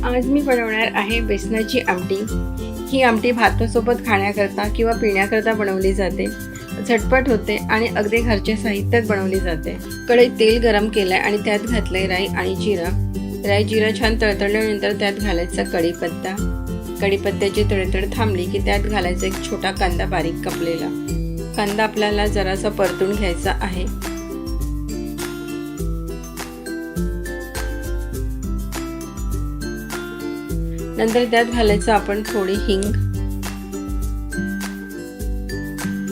आज मी बनवणार आहे बेसनाची आमटी। ही आमटी भातासोबत खाण्याकरता किंवा पिण्याकरता बनवली जाते। झटपट होते आणि अगदी घरच्या साहित्यात बनवली जाते। कढईत तेल गरम केलंय आणि त्यात घातलंय राई आणि जिरा। राई जिरा छान तळतळल्यानंतर त्यात घालायचा कढीपत्ता। कढीपत्त्याची तळतळ थांबली की त्यात घालायचा एक छोटा कांदा बारीक कापलेला। कांदा आपल्याला जरासा परतून घ्यायचा आहे। नंतर त्यात घालायचं आपण थोडी हिंग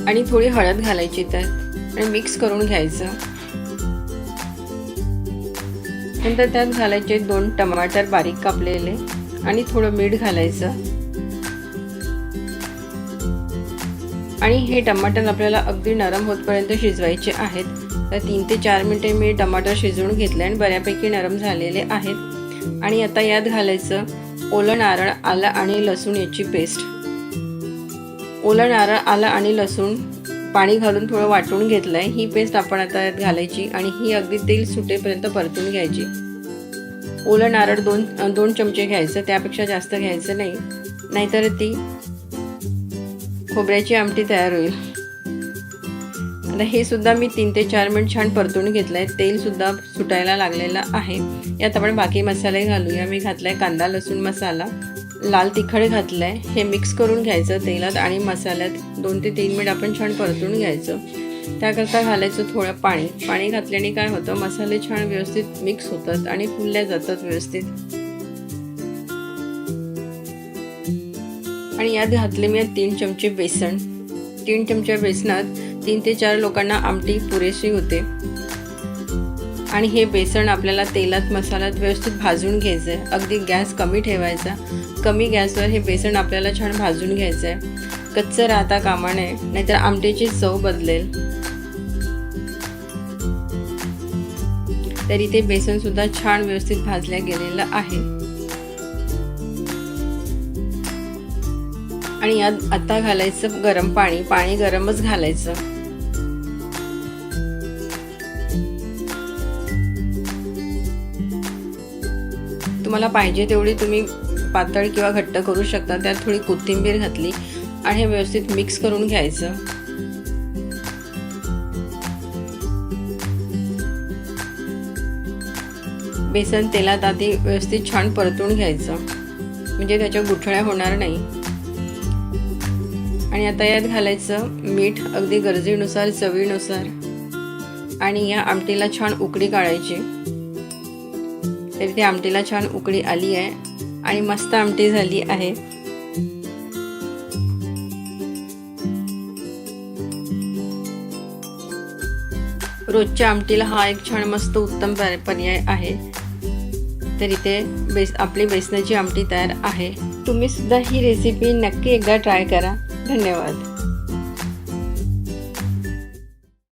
आणि थोडी हळद घालायची त्यात आणि मिक्स करून घ्यायचं। नंतर त्यात घालायचे 2 टमाटर बारीक कापलेले आणि थोडं मीठ घालायचं। आणि हे टमाटर आपल्याला अगदी नरम होतपर्यंत शिजवायचे आहेत। तर 3 ते 4 मिनिटे मी टमाटर शिजवून घेतले आणि बऱ्यापैकी नरम झालेले आहेत। आणि आता यात घालायचं ओलं नारळ, आलं आणि लसूण याची पेस्ट। ओलं नारळ, आलं आणि लसूण पाणी घालून थोडं वाटून घेतलंय। ही पेस्ट आपण आता यात घालायची आणि ही अगदी तेल सुटेपर्यंत परतून घ्यायची। ओलं नारळ 2 चमचे घ्यायचं, त्यापेक्षा जास्त घ्यायचं नाही, नाहीतर ती खोबऱ्याची आमटी तयार होईल। आता हे सुद्धा मी 3 ते 4 मिनिट छान परतून घेतलंय। तेल सुद्धा सुटायला लागलेलं आहे। यात आपण बाकी मसाले घालूया। मी घातलाय कांदा लसूण मसाला, लाल तिखट घातलंय। हे मिक्स करून घ्यायचं तेलात आणि मसाल्यात 2 ते 3 मिनिट आपण छान परतून घ्यायचं। त्याकरता घालायचं थोडं पाणी। पाणी घातल्याने काय होतं, मसाले छान व्यवस्थित मिक्स होतात आणि फुलल्या जातात व्यवस्थित। आणि यात घातले मी 3 चमचे बेसन। 3 चमच्या बेसनात 3 ते 4 लोकांना आमटी पुरेशी होते। आणि हे बेसन आपल्याला तेलात मसाल्यात व्यवस्थित भाजून घ्यायचं आहे। अगदी गॅस कमी ठेवायचा। कमी गॅसवर हे बेसन आपल्याला छान भाजून घ्यायचं आहे। कच्चं राहता कामा नये, नाहीतर आमटीची चव बदलेल। तरी ते बेसन सुद्धा छान व्यवस्थित भाजल्या गेलेलं आहे। आणि यात आता घालायचं गरम पाणी। पाणी गरमच घालायचं। तुम्हाला पाहिजे तेवढी तुम्ही पातळ किंवा घट्ट करू शकता। त्यात थोडी कोथिंबीर घातली आणि हे व्यवस्थित मिक्स करून घ्यायचं। बेसन तेलात आधी व्यवस्थित छान परतून घ्यायचं, म्हणजे त्याच्या गुठळ्या होणार नाही। आणि आता यात घालायचं मीठ अगदी गरजेनुसार, चवीनुसार। आणि या आमटीला छान उकळी काढायची। तरी ती आमटीला छान उकळी आली आहे आणि मस्त आमटी झाली आहे। रोजच्या आमटीला हा एक छान मस्त उत्तम पर्याय आहे। तर इथे आपली बेसनाची आमटी तयार आहे। तुम्ही सुद्धा ही रेसिपी नक्की एकदा ट्राय करा। धन्यवाद।